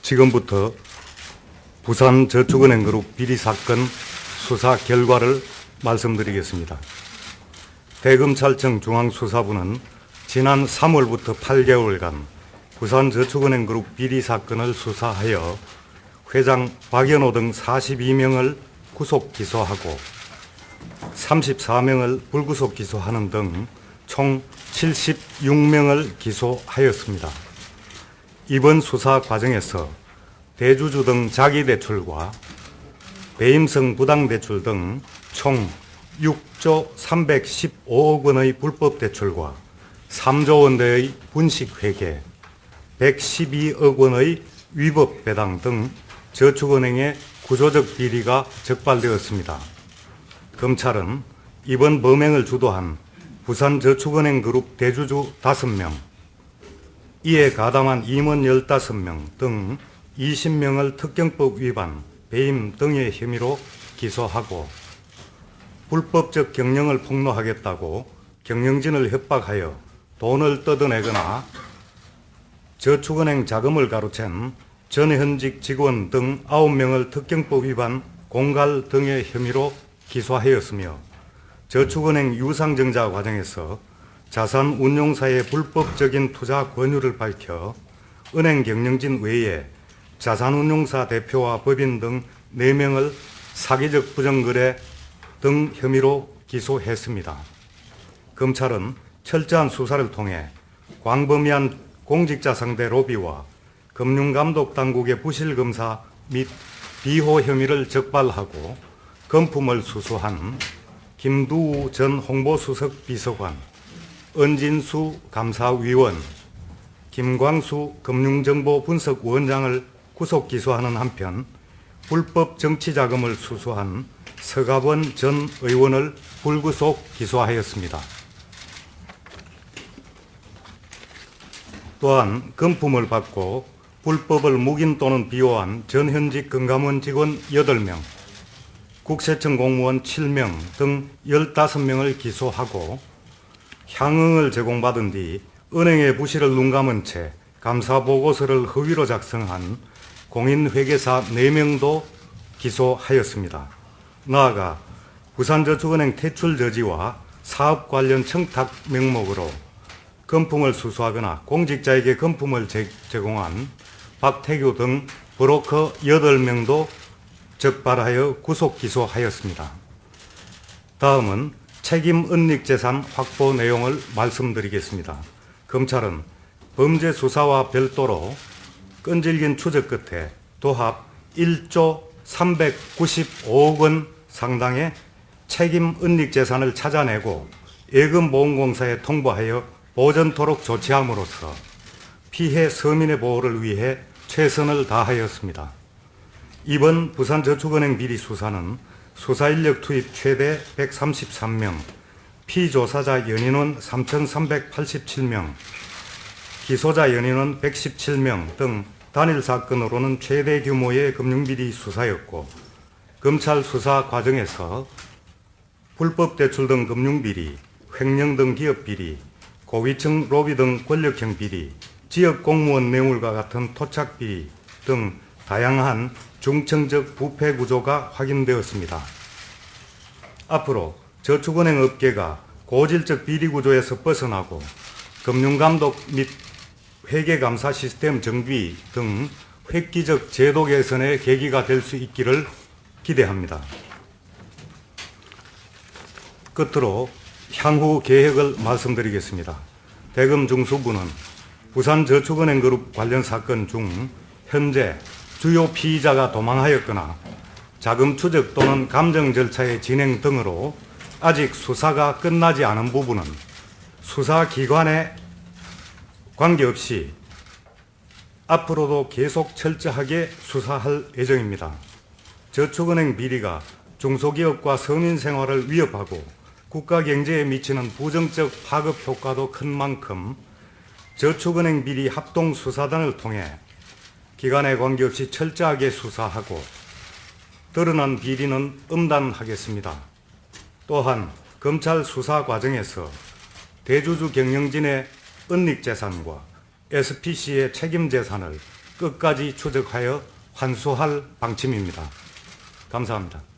지금부터 부산저축은행그룹 비리사건 수사 결과를 말씀드리겠습니다. 대검찰청 중앙수사부는 지난 3월부터 8개월간 부산저축은행그룹 비리사건을 수사하여 회장 박연호 등 42명을 구속 기소하고 34명을 불구속 기소하는 등 총 76명을 기소하였습니다. 이번 수사 과정에서 대주주 등 자기대출과 배임성 부당대출 등 총 6조 315억 원의 불법대출과 3조 원대의 분식회계, 112억 원의 위법배당 등 저축은행의 구조적 비리가 적발되었습니다. 검찰은 이번 범행을 주도한 부산저축은행그룹 대주주 5명, 이에 가담한 임원 15명 등 20명을 특경법 위반, 배임 등의 혐의로 기소하고 불법적 경영을 폭로하겠다고 경영진을 협박하여 돈을 뜯어내거나 저축은행 자금을 가로챈 전현직 직원 등 9명을 특경법 위반, 공갈 등의 혐의로 기소하였으며 저축은행 유상증자 과정에서 자산운용사의 불법적인 투자 권유를 밝혀 은행 경영진 외에 자산운용사 대표와 법인 등 4명을 사기적 부정거래 등 혐의로 기소했습니다. 검찰은 철저한 수사를 통해 광범위한 공직자 상대 로비와 금융감독당국의 부실검사 및 비호 혐의를 적발하고 금품을 수수한 김두우 전 홍보수석 비서관, 은진수 감사위원, 김광수 금융정보분석원장을 구속 기소하는 한편 불법 정치자금을 수수한 서가번 전 의원을 불구속 기소하였습니다. 또한 금품을 받고 불법을 묵인 또는 비호한 전현직 금감원 직원 8명, 국세청 공무원 7명 등 15명을 기소하고 향응을 제공받은 뒤 은행의 부실을 눈감은 채 감사보고서를 허위로 작성한 공인회계사 4명도 기소하였습니다. 나아가 부산저축은행 퇴출 저지와 사업 관련 청탁 명목으로 금품을 수수하거나 공직자에게 금품을 제공한 박태규 등 브로커 8명도 적발하여 구속 기소하였습니다. 다음은 책임 은닉재산 확보 내용을 말씀드리겠습니다. 검찰은 범죄 수사와 별도로 끈질긴 추적 끝에 도합 1조 395억 원 상당의 책임 은닉재산을 찾아내고 예금보험공사에 통보하여 보전토록 조치함으로써 피해 서민의 보호를 위해 최선을 다하였습니다. 이번 부산저축은행 비리 수사는 수사인력 투입 최대 133명, 피조사자 연인원 3,387명, 기소자 연인원 117명 등 단일 사건으로는 최대 규모의 금융비리 수사였고 검찰 수사 과정에서 불법 대출 등 금융비리, 횡령 등 기업비리, 고위층 로비 등 권력형 비리, 지역 공무원 뇌물과 같은 토착비리 등 다양한 중층적 부패 구조가 확인되었습니다. 앞으로 저축은행 업계가 고질적 비리 구조에서 벗어나고 금융감독 및 회계감사 시스템 정비 등 획기적 제도 개선의 계기가 될 수 있기를 기대합니다. 끝으로 향후 계획을 말씀드리겠습니다. 대검중수부는 부산저축은행그룹 관련 사건 중 현재 주요 피의자가 도망하였거나 자금 추적 또는 감정 절차의 진행 등으로 아직 수사가 끝나지 않은 부분은 수사기관에 관계없이 앞으로도 계속 철저하게 수사할 예정입니다. 저축은행 비리가 중소기업과 서민 생활을 위협하고 국가 경제에 미치는 부정적 파급 효과도 큰 만큼 저축은행 비리 합동수사단을 통해 기관에 관계없이 철저하게 수사하고 드러난 비리는 엄단하겠습니다. 또한 검찰 수사 과정에서 대주주 경영진의 은닉재산과 SPC의 책임재산을 끝까지 추적하여 환수할 방침입니다. 감사합니다.